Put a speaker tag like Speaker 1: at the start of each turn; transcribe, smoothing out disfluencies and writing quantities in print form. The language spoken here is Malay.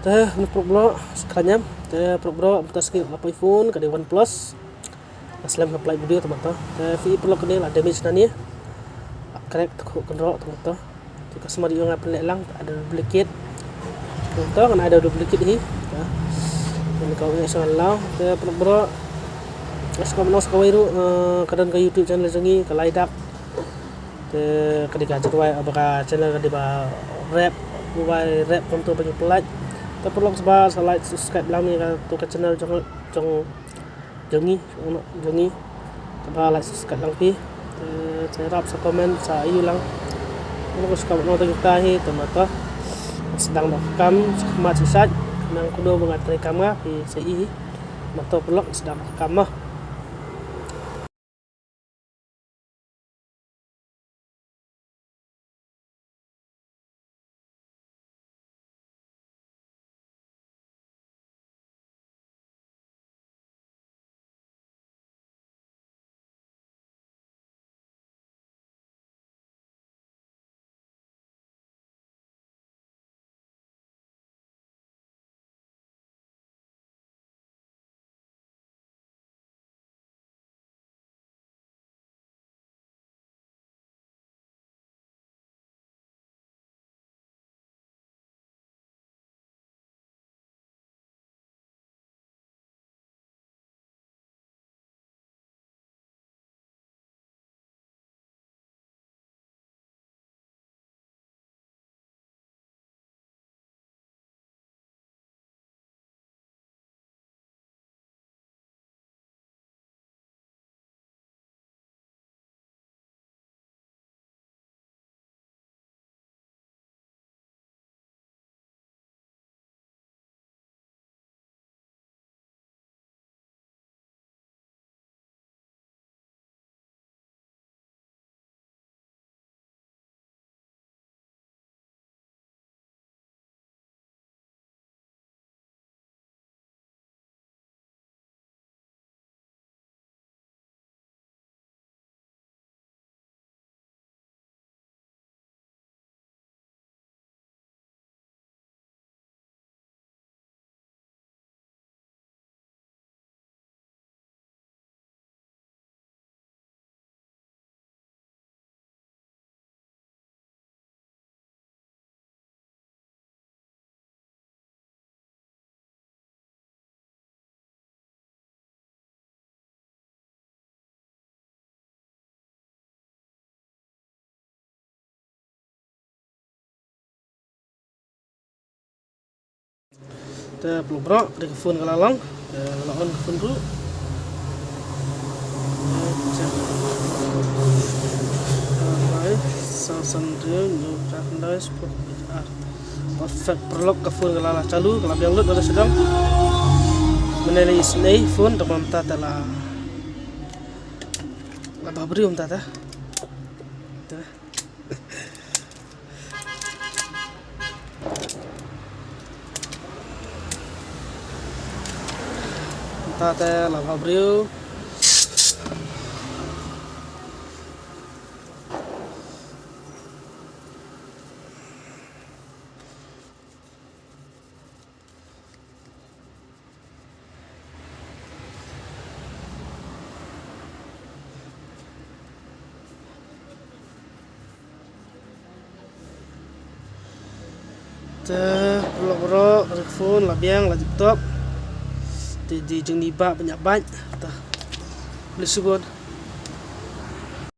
Speaker 1: no problem sekarang problem atas ke iPhone ke OnePlus aslam apply video teman-teman vi perlu kena lah damage nani correct ko kontrol teman-teman jika semua yang apply lang ada duplicate teman-teman kan ada duplicate ni ini kau yang salah bro sekarang menos kau itu kadang ke YouTube channel jangi ke laidak ketika jadwal apakah channel di rap mobile rap untuk banyak pelat tak perlu sebab like subscribe lang ni tu ke channel jong jangi like subscribe lang pi saya harap sa komen sa iyo lang kalau suka nonton kita hi teman-teman sedang rekam sama sisat nang kudo mengatri kamera pi sei motor vlog sedang rekam kita perlu bro dari phone kalalang on phone dulu perfect perlu ke phone kalalang calu kalau yang lut sedang menilai snay phone teman tata lah labah beri tata tata là vào brio bro phone là biang là laptop di jeng ni ba banyak banyak boleh sebut